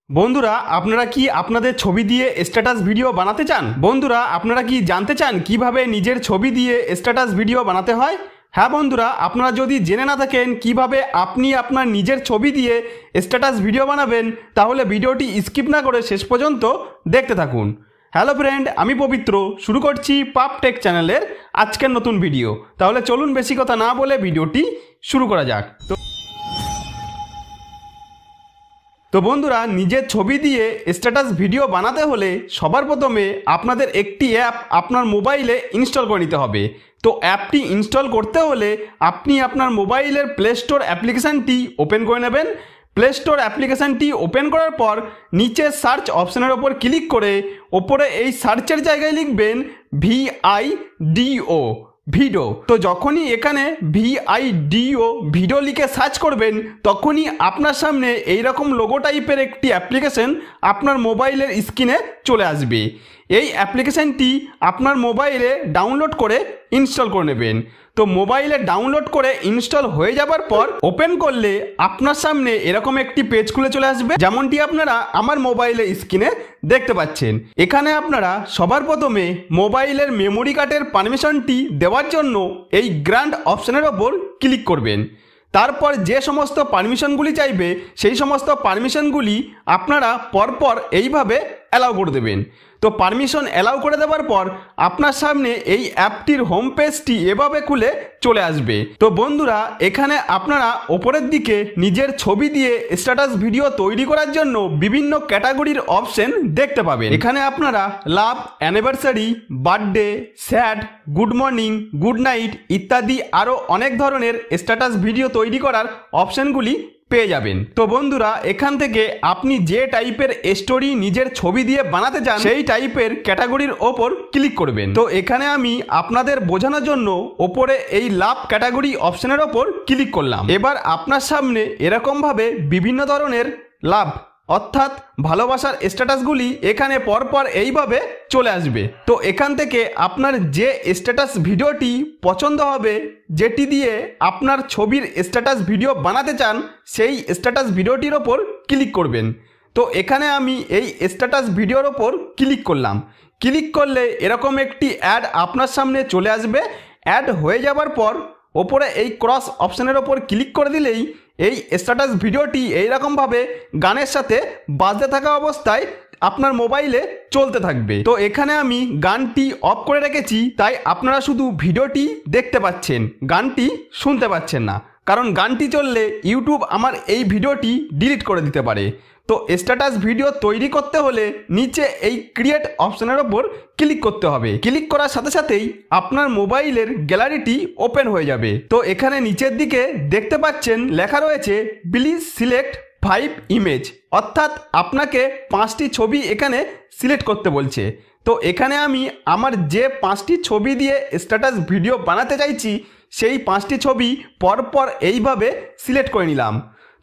বন্ধুরা আপনারা কি আপনাদের ছবি দিয়ে স্ট্যাটাস ভিডিও বানাতে চান? বন্ধুরা আপনারা কি জানতে চান কিভাবে নিজের ছবি দিয়ে স্ট্যাটাস ভিডিও বানাতে হয়? হ্যাঁ বন্ধুরা, আপনারা যদি জেনে না থাকেন কিভাবে আপনি আপনার নিজের ছবি দিয়ে স্ট্যাটাস ভিডিও বানাবেন, তাহলে ভিডিওটি স্কিপ না করে শেষ পর্যন্ত দেখতে থাকুন। হ্যালো ফ্রেন্ড, আমি পবিত্র, শুরু করছি পাপ টেক চ্যানেলের আজকের নতুন ভিডিও। তাহলে চলুন বেশি কথা না বলে ভিডিওটি শুরু করা যাক। তো বন্ধুরা, নিজের ছবি দিয়ে স্ট্যাটাস ভিডিও বানাতে হলে সবার প্রথমে আপনাদের একটি অ্যাপ আপনার মোবাইলে ইনস্টল করে নিতে হবে। তো অ্যাপটি ইনস্টল করতে হলে আপনি আপনার মোবাইলের প্লে স্টোর অ্যাপ্লিকেশানটি ওপেন করে নেবেন। প্লে স্টোর অ্যাপ্লিকেশানটি ওপেন করার পর নিচে সার্চ অপশানের ওপর ক্লিক করে ওপরে এই সার্চের জায়গায় লিখবেন VIDO ভিডিও। তো যখনই এখানে VIDO ভিডিও লিখে সার্চ করবেন, তখনই আপনার সামনে এইরকম লোগো টাইপের একটি অ্যাপ্লিকেশন আপনার মোবাইলের স্ক্রিনে চলে আসবে। এই অ্যাপ্লিকেশানটি আপনার মোবাইলে ডাউনলোড করে ইনস্টল করে নেবেন। তো মোবাইলে ডাউনলোড করে ইনস্টল হয়ে যাবার পর ওপেন করলে আপনার সামনে এরকম একটি পেজ খুলে চলে আসবে, যেমনটি আপনারা আমার মোবাইলে স্ক্রিনে দেখতে পাচ্ছেন। এখানে আপনারা সবার প্রথমে মোবাইলের মেমোরি কার্ডের পারমিশনটি দেওয়ার জন্য এই গ্র্যান্ড অপশানের ওপর ক্লিক করবেন। তারপর যে সমস্ত পারমিশনগুলি চাইবে সেই সমস্ত পারমিশনগুলি আপনারা পরপর এইভাবে অ্যালাউ করে দেবেন। তো পারমিশন অ্যালাউ করে দেওয়ার পর আপনার সামনে এই অ্যাপটির হোম পেজটি এভাবে খুলে চলে আসবে। তো বন্ধুরা, এখানে আপনারা ওপরের দিকে নিজের ছবি দিয়ে স্ট্যাটাস ভিডিও তৈরি করার জন্য বিভিন্ন ক্যাটাগরির অপশন দেখতে পাবেন। এখানে আপনারা love, anniversary, birthday, sad, good morning, good night ইত্যাদি আরও অনেক ধরনের স্ট্যাটাস ভিডিও তৈরি করার অপশনগুলি পেয়ে যাবেন। তো বন্ধুরা, এখান থেকে আপনি যে টাইপের স্টোরি নিজের ছবি দিয়ে বানাতে চান সেই টাইপের ক্যাটাগরির ওপর ক্লিক করবেন। তো এখানে আমি আপনাদের বোঝানোর জন্য ওপরে এই লাভ ক্যাটাগরি অপশনের ওপর ক্লিক করলাম। এবার আপনার সামনে এরকমভাবে বিভিন্ন ধরনের লাভ অর্থাৎ ভালোবাসার স্ট্যাটাসগুলি এখানে পরপর এইভাবে চলে আসবে। তো এখান থেকে আপনার যে স্ট্যাটাস ভিডিওটি পছন্দ হবে, যেটি দিয়ে আপনার ছবির স্ট্যাটাস ভিডিও বানাতে চান, সেই স্ট্যাটাস ভিডিওটির ওপর ক্লিক করবেন। তো এখানে আমি এই স্ট্যাটাস ভিডিওর ওপর ক্লিক করলাম। ক্লিক করলে এরকম একটি অ্যাড আপনার সামনে চলে আসবে। অ্যাড হয়ে যাবার পর ওপরে এই ক্রস অপশানের ওপর ক্লিক করে দিলেই এই স্ট্যাটাস ভিডিওটি এইরকমভাবে গানের সাথে বাজতে থাকা অবস্থায় আপনার মোবাইলে চলতে থাকবে। তো এখানে আমি গানটি অফ করে রেখেছি, তাই আপনারা শুধু ভিডিওটি দেখতে পাচ্ছেন, গানটি শুনতে পাচ্ছেন না। কারণ গানটি চললে ইউটিউব আমার এই ভিডিওটি ডিলিট করে দিতে পারে। তো স্ট্যাটাস ভিডিও তৈরি করতে হলে নিচে এই ক্রিয়েট অপশানের ওপর ক্লিক করতে হবে। ক্লিক করার সাথে সাথেই আপনার মোবাইলের গ্যালারিটি ওপেন হয়ে যাবে। তো এখানে নিচের দিকে দেখতে পাচ্ছেন লেখা রয়েছে প্লিজ সিলেক্ট 5 ইমেজ, অর্থাৎ আপনাকে 5টি ছবি এখানে সিলেক্ট করতে বলছে। তো এখানে আমি আমার যে 5টি ছবি দিয়ে স্ট্যাটাস ভিডিও বানাতে চাইছি সেই 5টি ছবি পরপর এইভাবে সিলেক্ট করে নিলাম।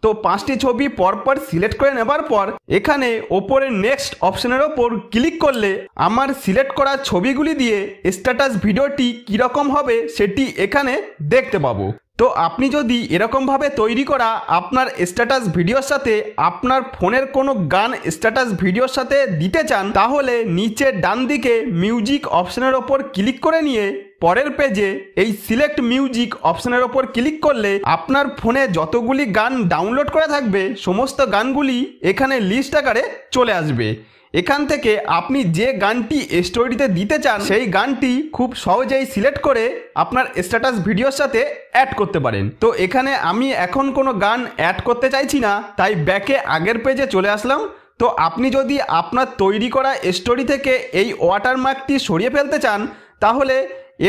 তো 5টি ছবি পরপর সিলেক্ট করে নেবার পর এখানে ওপরে নেক্সট অপশনের ওপর ক্লিক করলে আমার সিলেক্ট করা ছবিগুলি দিয়ে স্ট্যাটাস ভিডিওটি কীরকম হবে সেটি এখানে দেখতে পাবো। তো আপনি যদি এরকমভাবে তৈরি করা আপনার স্ট্যাটাস ভিডিওর সাথে আপনার ফোনের কোনো গান স্ট্যাটাস ভিডিওর সাথে দিতে চান, তাহলে নিচে ডান দিকে মিউজিক অপশনের ওপর ক্লিক করে নিয়ে পরের পেজে এই সিলেক্ট মিউজিক অপশনের ওপর ক্লিক করলে আপনার ফোনে যতগুলি গান ডাউনলোড করা থাকবে সমস্ত গানগুলি এখানে লিস্ট আকারে চলে আসবে। এখান থেকে আপনি যে গানটি স্টোরিতে দিতে চান সেই গানটি খুব সহজেই সিলেক্ট করে আপনার স্ট্যাটাস ভিডিওর সাথে অ্যাড করতে পারেন। তো এখানে আমি এখন কোনো গান অ্যাড করতে চাইছি না, তাই ব্যাকে আগের পেজে চলে আসলাম। তো আপনি যদি আপনার তৈরি করা স্টোরি থেকে এই ওয়াটারমার্কটি সরিয়ে ফেলতে চান, তাহলে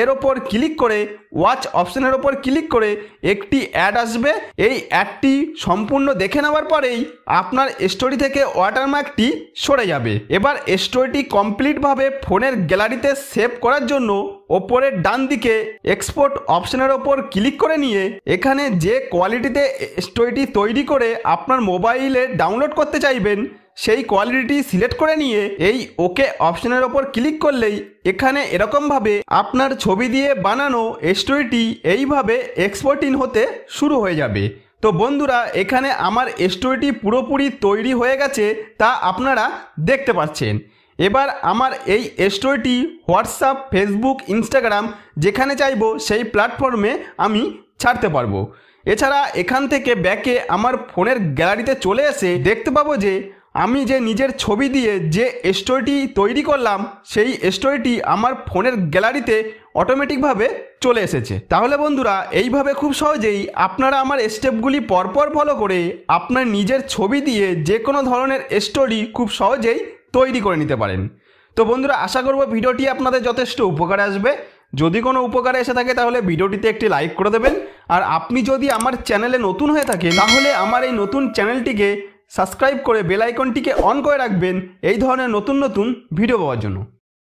এর ওপর ক্লিক করে ওয়াচ অপশনের ওপর ক্লিক করে একটি অ্যাড আসবে। এই অ্যাডটি সম্পূর্ণ দেখে নেওয়ার পরেই আপনার স্টোরি থেকে ওয়াটারমার্কটি সরে যাবে। এবার স্টোরিটি কমপ্লিটভাবে ফোনের গ্যালারিতে সেভ করার জন্য ওপরের ডান দিকে এক্সপোর্ট অপশনের ওপর ক্লিক করে নিয়ে এখানে যে কোয়ালিটিতে স্টোরিটি তৈরি করে আপনার মোবাইলে ডাউনলোড করতে চাইবেন সেই কোয়ালিটি সিলেক্ট করে নিয়ে এই ওকে অপশনের ওপর ক্লিক করলেই এখানে এরকমভাবে আপনার ছবি দিয়ে বানানো স্টোরিটি এইভাবে এক্সপোর্ট ইন হতে শুরু হয়ে যাবে। তো বন্ধুরা এখানে আমার স্টোরিটি পুরোপুরি তৈরি হয়ে গেছে, তা আপনারা দেখতে পাচ্ছেন। এবার আমার এই স্টোরিটি হোয়াটসঅ্যাপ, ফেসবুক, ইনস্টাগ্রাম যেখানে চাইবো সেই প্ল্যাটফর্মে আমি ছাড়তে পারবো। এছাড়া এখান থেকে ব্যাকে আমার ফোনের গ্যালারিতে চলে এসে দেখতে পাবো যে আমি যে নিজের ছবি দিয়ে যে স্টোরিটি তৈরি করলাম সেই স্টোরিটি আমার ফোনের গ্যালারিতে অটোমেটিকভাবে চলে এসেছে। তাহলে বন্ধুরা এইভাবে খুব সহজেই আপনারা আমার স্টেপগুলি পরপর ফলো করে আপনার নিজের ছবি দিয়ে যে কোনো ধরনের স্টোরি খুব সহজেই তৈরি করে নিতে পারেন। তো বন্ধুরা আশা করব ভিডিওটি আপনাদের যথেষ্ট উপকারে আসবে। যদি কোনো উপকারে এসে থাকে তাহলে ভিডিওটিতে একটি লাইক করে দেবেন। আর আপনি যদি আমার চ্যানেলে নতুন হয়ে থাকেন তাহলে আমার এই নতুন চ্যানেলটিকে সাবস্ক্রাইব করে বেল আইকনটিকে অন করে রাখবেন এই ধরনের নতুন নতুন ভিডিও পাওয়ার জন্য।